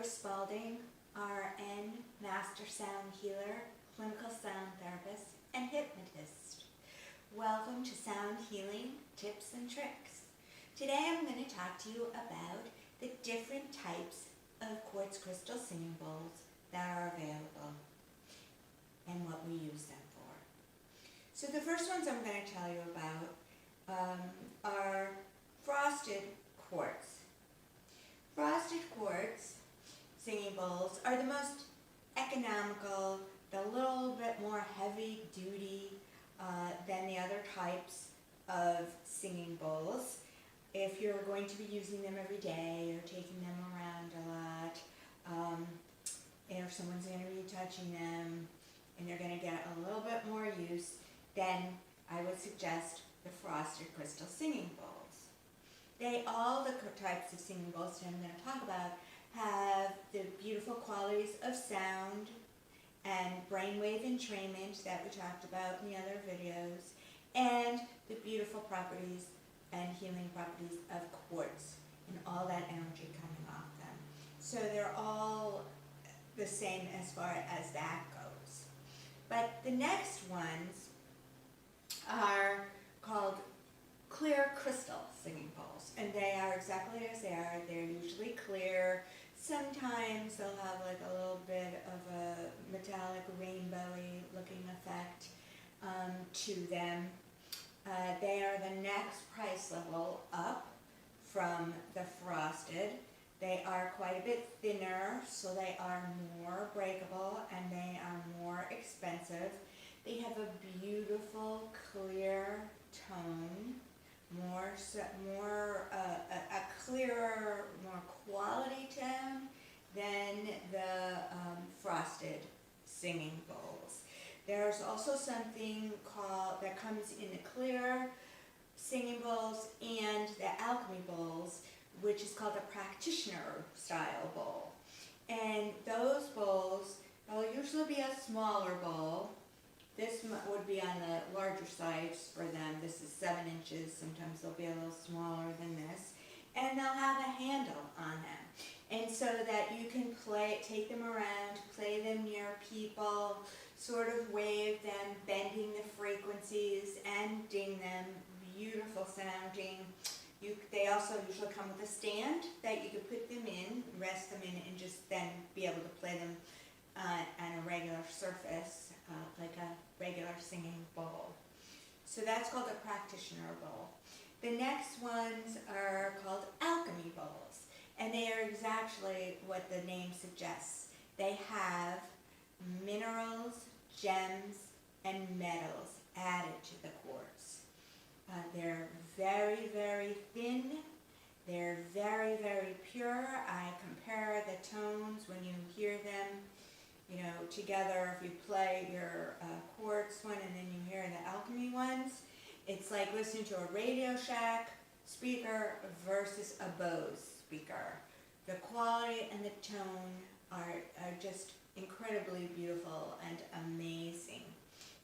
Spaulding RN, Master Sound Healer, Clinical Sound Therapist, and Hypnotist. Welcome to Sound Healing Tips and Tricks. Today I'm going to talk to you about the different types of quartz crystal singing bowls that are available and what we use them for. So the first ones I'm going to tell you about are frosted quartz. Frosted quartz singing bowls are the most economical, a little bit more heavy duty than the other types of singing bowls. If you're going to be using them every day or taking them around a lot, and if someone's going to be touching them and you're going to get a little bit more use, then I would suggest the frosted crystal singing bowls. All the types of singing bowls that I'm going to talk about have the beautiful qualities of sound and brainwave entrainment that we talked about in the other videos, and the beautiful properties and healing properties of quartz and all that energy coming off them. So they're all the same as far as that goes. But the next ones are called clear crystal singing bowls, and they are exactly as they are. They're usually clear. Sometimes they'll have like a little bit of a metallic rainbowy looking effect to them. They are the next price level up from the frosted. They are quite a bit thinner, so they are more breakable and they are more expensive. They have a beautiful clear tone, a clearer, more quality tone than the frosted singing bowls. There's also something that comes in the clear singing bowls and the alchemy bowls, which is called a practitioner style bowl. And those bowls, they'll usually be a smaller bowl. This would be on the larger size for them. This is 7 inches. Sometimes they'll be a little smaller than this. And they'll have a handle on them. And so that you can take them around, play them near people, sort of wave them, bending the frequencies, and ding them. Beautiful sounding. They also usually come with a stand that you could put them in, rest them in, and just then be able to play them on a regular surface, like a regular singing bowl. So that's called a practitioner bowl. The next ones are called alchemy bowls, and they are exactly what the name suggests. They have minerals, gems, and metals added to the quartz. They're very, very thin. They're very, very pure. I compare the tones when you hear them, together. If you play your quartz one and then you hear the alchemy ones, it's like listening to a Radio Shack speaker versus a Bose speaker. The quality and the tone are just incredibly beautiful and amazing.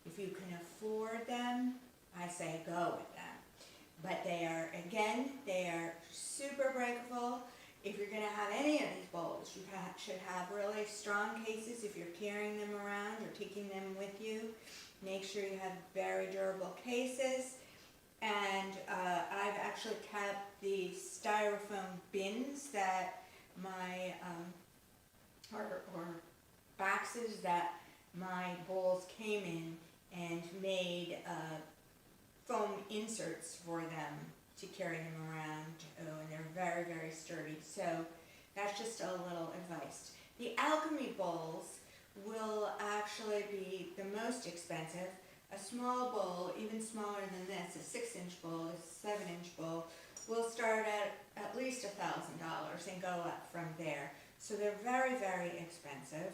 If you can afford them, I say go with them. But they are super breakable. If you're going to have any of these bowls, you should have really strong cases. If you're carrying them around or taking them with you, make sure you have very durable cases. And I've actually kept the styrofoam bins that or boxes that my bowls came in, and made foam inserts for them to carry them around, and they're very, very sturdy. So that's just a little advice. The alchemy bowls will actually be the most expensive. A small bowl, even smaller than this, a 6-inch bowl, a 7-inch bowl, will start at least $1,000 and go up from there. So they're very, very expensive.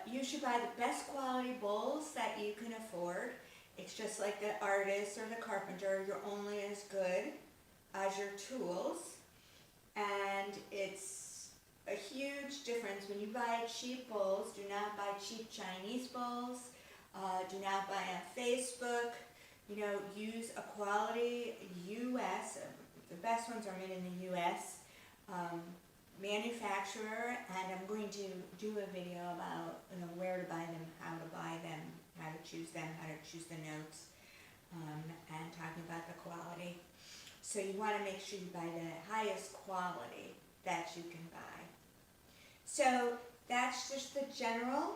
You should buy the best quality bowls that you can afford. It's just like the artist or the carpenter. You're only as good as your tools. And it's a huge difference. When you buy cheap bowls, do not buy cheap Chinese bowls. Do not buy on Facebook. Use a quality U.S. The best ones are made in the U.S. Manufactured manufacturer, and I'm going to do a video about where to buy them, how to buy them, how to choose them, how to choose the notes, and talking about the quality. So you want to make sure you buy the highest quality that you can buy. So that's just the general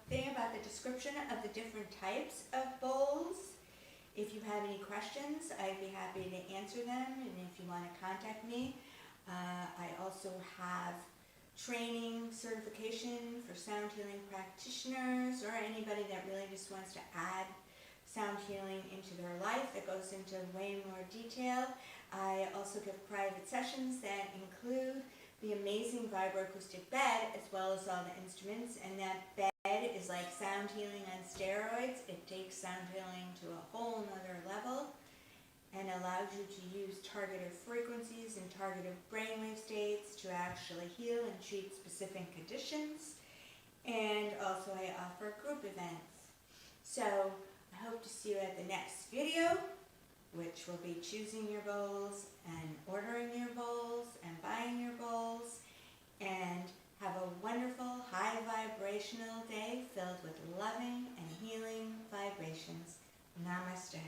thing about the description of the different types of bowls. If you have any questions, I'd be happy to answer them, and if you want to contact me, I also have training certification for sound healing practitioners, or anybody that really just wants to add sound healing into their life that goes into way more detail. I also give private sessions that include the amazing vibroacoustic bed as well as all the instruments, and that bed is like sound healing on steroids. It takes sound healing to a whole nother level and allows you to use targeted frequencies and targeted brainwave states to actually heal and treat specific conditions. And also I offer group events. So I hope to see you at the next video, which will be choosing your bowls and ordering your bowls and buying your bowls. And have a wonderful, high vibrational day filled with loving and healing vibrations. Namaste.